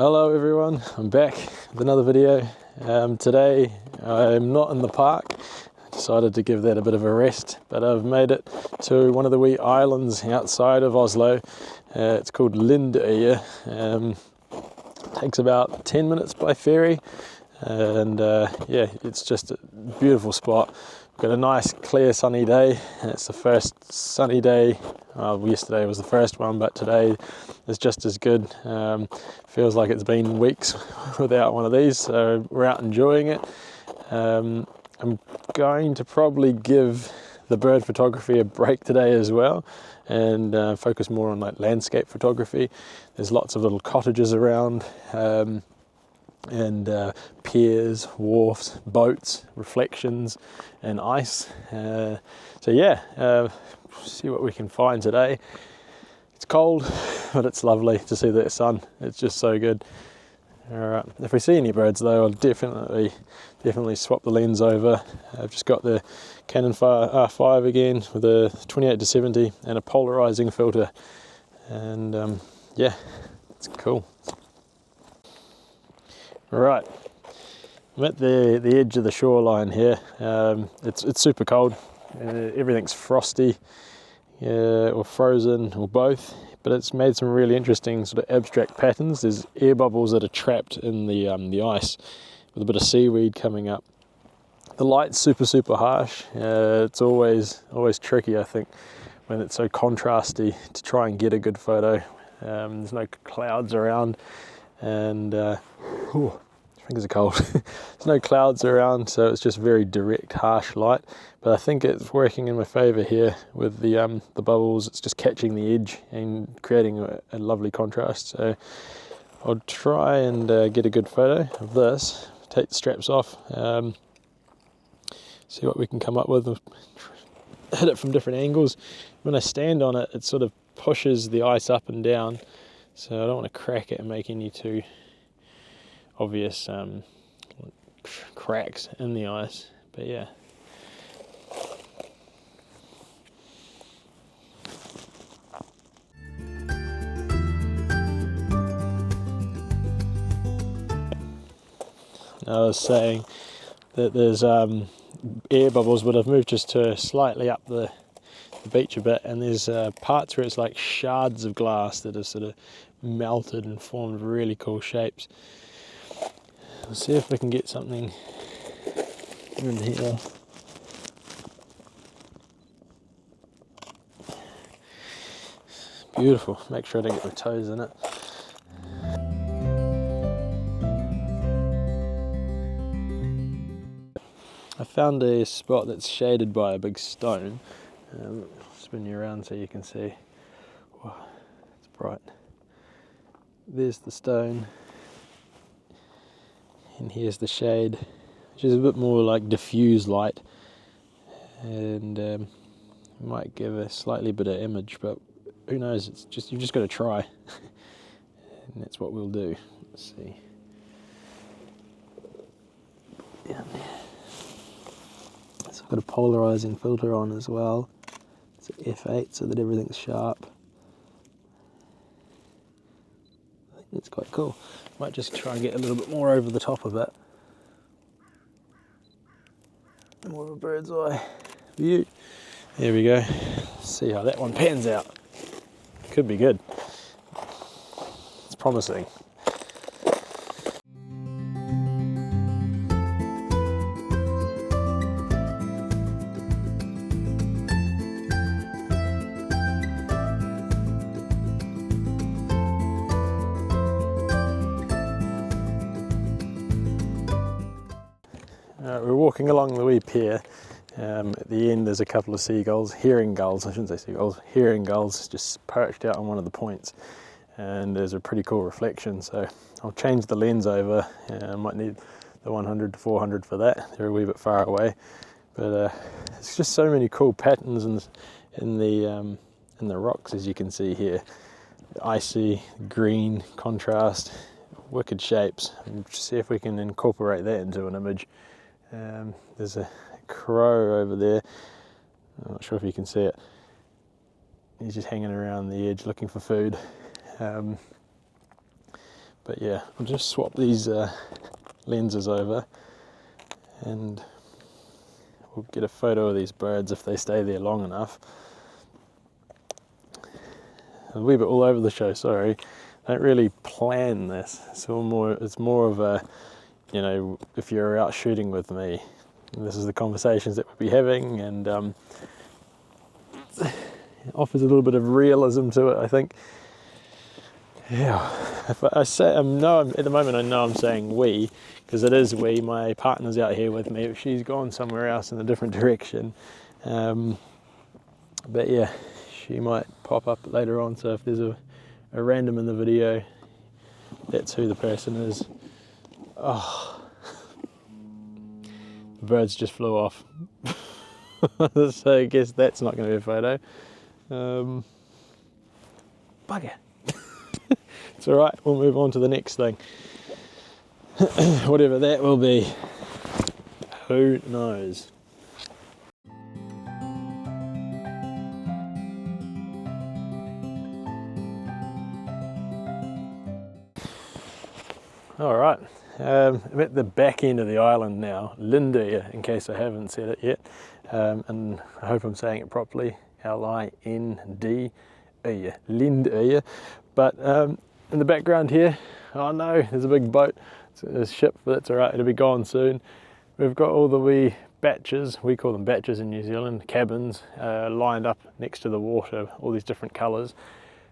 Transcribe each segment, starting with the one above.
Hello everyone, I'm back with another video. Today I'm not in the park. I decided to give that a bit of a rest, but I've made it to one of the wee islands outside of Oslo. It's called Lindoya. Takes about 10 minutes by ferry, and yeah, it's just a beautiful spot. We've got a nice clear sunny day. It's the first sunny day. Yesterday was the first one, but today is just as good. Feels like it's been weeks without one of these, so we're out enjoying it. I'm going to probably give the bird photography a break today as well, and focus more on like landscape photography. There's lots of little cottages around, and piers, wharfs, boats, reflections and ice. So yeah, see what we can find today. It's cold, but it's lovely to see the sun. It's just so good. Alright, if we see any birds though, I'll definitely swap the lens over. I've just got the Canon R5 again with a 28-70 and a polarizing filter, and yeah, it's cool. Right, I'm at the edge of the shoreline here. It's super cold. Everything's frosty, or frozen, or both. But it's made some really interesting sort of abstract patterns. There's air bubbles that are trapped in the ice, with a bit of seaweed coming up. The light's super harsh. It's always tricky, I think, when it's so contrasty to try and get a good photo. There's no clouds around, and fingers are cold. There's no clouds around, so it's just very direct, harsh light. But I think it's working in my favour here with the bubbles. It's just catching the edge and creating a lovely contrast. So I'll try and get a good photo of this. Take the straps off. See what we can come up with. Hit it from different angles. When I stand on it, it sort of pushes the ice up and down. So I don't want to crack it and make any too obvious cracks in the ice, but yeah. I was saying that there's air bubbles, but I've moved just to slightly up the beach a bit, and there's parts where it's like shards of glass that have sort of melted and formed really cool shapes. We'll see if we can get something in here. Beautiful. Make sure I don't get my toes in it. I found a spot that's shaded by a big stone. Spin you around so you can see. Wow, it's bright. There's the stone. And here's the shade, which is a bit more like diffuse light, and might give a slightly better image, but who knows? It's just, you've just got to try, and that's what we'll do. Let's see. Down there. So I've got a polarizing filter on as well. It's an f8 so that everything's sharp. I think it's quite cool. Might just try and get a little bit more over the top of it. More of a bird's eye view. There we go. See how that one pans out. Could be good. It's promising. We're walking along the wee pier. At the end there's a couple of seagulls, herring gulls, I shouldn't say seagulls, herring gulls just perched out on one of the points, and there's a pretty cool reflection, so I'll change the lens over. I might need the 100 to 400 for that. They're a wee bit far away, but it's just so many cool patterns in the rocks, as you can see here. Icy, green, contrast, wicked shapes. And see if we can incorporate that into an image. There's a crow over there. I'm not sure if you can see it. He's just hanging around the edge looking for food. But yeah, I'll just swap these lenses over and we'll get a photo of these birds if they stay there long enough. A wee bit all over the show, sorry. I don't really plan this. It's more of a, you know, if you're out shooting with me, this is the conversations that we'll be having, and it offers a little bit of realism to it, I think. Yeah, if I say at the moment I know I'm saying we, because it is we. My partner's out here with me. She's gone somewhere else in a different direction. But yeah, she might pop up later on. So if there's a random in the video, that's who the person is. Oh, the birds just flew off. So I guess that's not going to be a photo. Bugger. It's all right, we'll move on to the next thing. Whatever that will be, who knows? All right, I'm at the back end of the island now, Lindoya, in case I haven't said it yet, and I hope I'm saying it properly, Lindoya, Lindoya. But in the background here, oh no, there's a big boat. It's a ship, but it's all right, it'll be gone soon. We've got all the wee batches, we call them batches in New Zealand, cabins, lined up next to the water, all these different colours,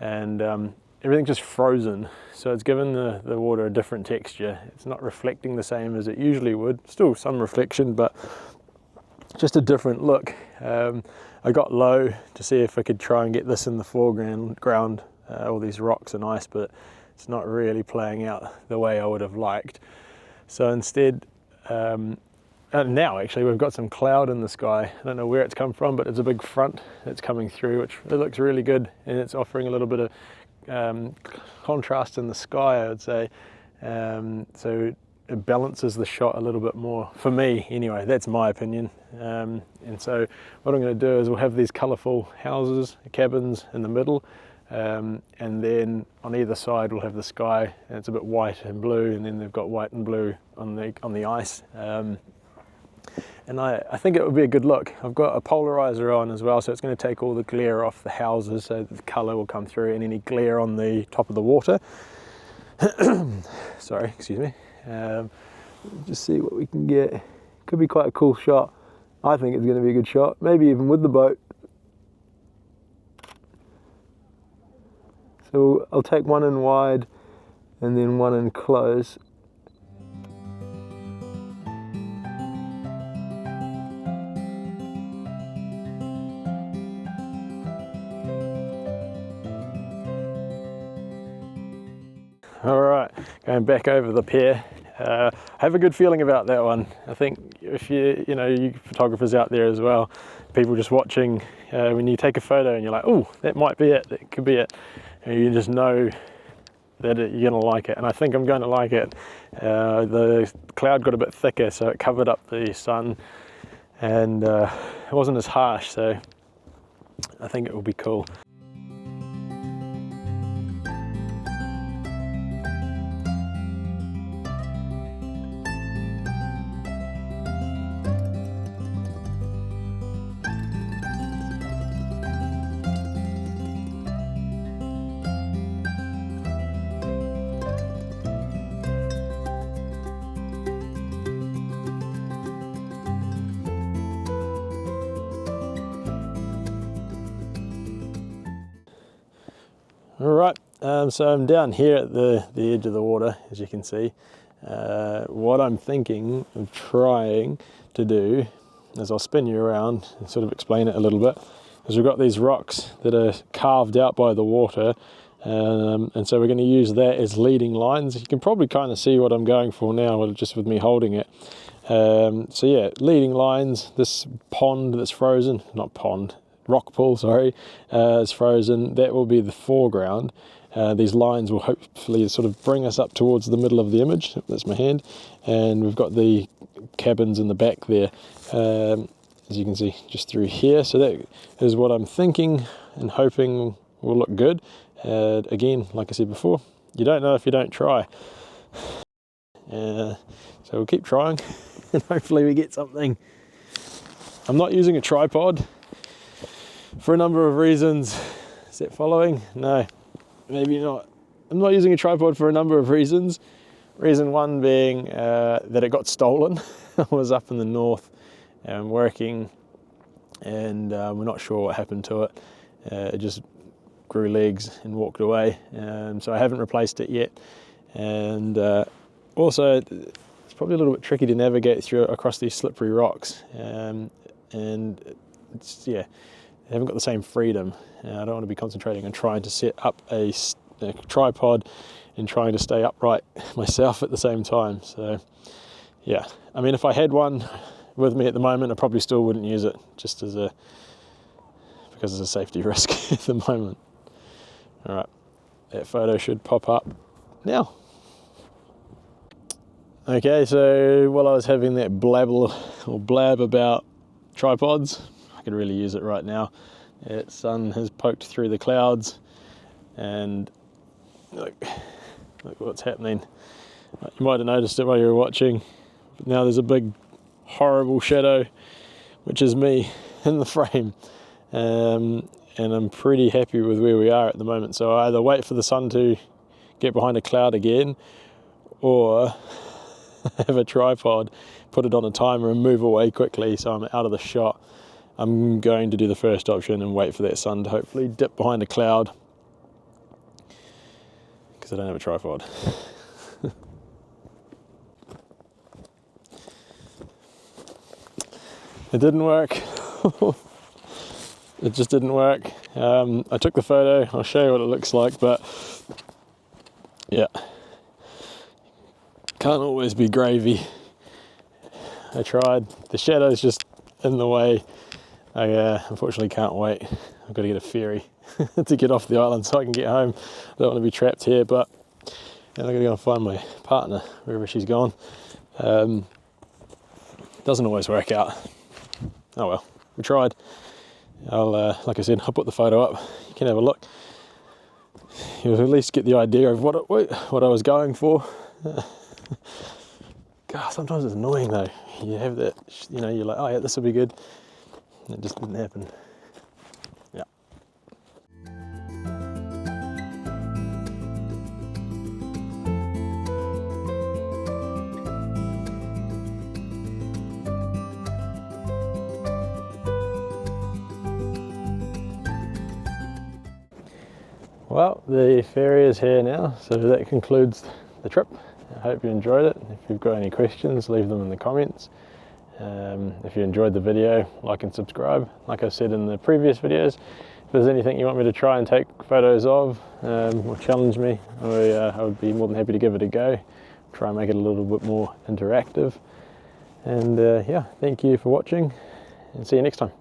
and everything's just frozen. So it's given the water a different texture. It's not reflecting the same as it usually would. Still some reflection, but just a different look. I got low to see if I could try and get this in the foreground, all these rocks and ice, but it's not really playing out the way I would have liked. So instead, and now actually we've got some cloud in the sky. I don't know where it's come from, but it's a big front that's coming through, which it looks really good, and it's offering a little bit of contrast in the sky, I would say. So it balances the shot a little bit more, for me anyway, that's my opinion. And so what I'm going to do is we'll have these colourful houses, cabins in the middle, and then on either side we'll have the sky, and it's a bit white and blue, and then they've got white and blue on the ice. And I think it would be a good look. I've got a polarizer on as well, so it's going to take all the glare off the houses so that the colour will come through, and any glare on the top of the water. Sorry, excuse me. Just see what we can get. Could be quite a cool shot. I think it's going to be a good shot, maybe even with the boat. So I'll take one in wide and then one in close. All right, going back over the pier. I have a good feeling about that one. I think if you photographers out there as well, people just watching, when you take a photo and you're like, oh, that might be it, that could be it. And you just know that you're gonna like it. And I think I'm going to like it. The cloud got a bit thicker, so it covered up the sun, and it wasn't as harsh, so I think it will be cool. All right, so I'm down here at the edge of the water, as you can see. What I'm thinking of trying to do is I'll spin you around and sort of explain it a little bit. Because we've got these rocks that are carved out by the water, and so we're going to use that as leading lines. You can probably kind of see what I'm going for now, just with me holding it. So yeah, leading lines, this pond that's frozen, not pond, rock pool, sorry, is frozen. That will be the foreground. These lines will hopefully sort of bring us up towards the middle of the image. That's my hand. And we've got the cabins in the back there, as you can see, just through here. So that is what I'm thinking and hoping will look good. Again, like I said before, you don't know if you don't try. So we'll keep trying and hopefully we get something. I'm not using a tripod for a number of reasons. Is it following? No, maybe not. I'm not using a tripod for a number of reasons. Reason one being that it got stolen. I was up in the north working, and we're not sure what happened to it. It just grew legs and walked away. So I haven't replaced it yet. And also, it's probably a little bit tricky to navigate through across these slippery rocks. And it's, yeah, I haven't got the same freedom. I don't want to be concentrating on trying to set up a tripod and trying to stay upright myself at the same time. So yeah, I mean, if I had one with me at the moment, I probably still wouldn't use it, just as because it's a safety risk at the moment. All right, that photo should pop up now. Okay, so while I was having that blab about tripods, I could really use it right now. The sun has poked through the clouds, and look what's happening. You might have noticed it while you were watching, but now there's a big horrible shadow, which is me in the frame. And I'm pretty happy with where we are at the moment. So I either wait for the sun to get behind a cloud again, or have a tripod, put it on a timer and move away quickly so I'm out of the shot. I'm going to do the first option and wait for that sun to hopefully dip behind a cloud, because I don't have a tripod. It didn't work. It just didn't work. I took the photo, I'll show you what it looks like, but yeah, can't always be gravy. I tried. The shadow's just in the way. I unfortunately can't wait. I've got to get a ferry to get off the island so I can get home. I don't want to be trapped here, but I've got to go and find my partner wherever she's gone. Doesn't always work out. Oh well, we tried. I'll, like I said, I'll put the photo up. You can have a look. You'll at least get the idea of what I was going for. God, sometimes it's annoying though. You have that, you know, you're like, oh yeah, this will be good. And it just didn't happen. Yeah. Well, the ferry is here now, so that concludes the trip. I hope you enjoyed it. If you've got any questions, leave them in the comments. If you enjoyed the video, like and subscribe. Like I said in the previous videos, if there's anything you want me to try and take photos of or challenge me, I would be more than happy to give it a go. Try and make it a little bit more interactive. And yeah, thank you for watching, and see you next time.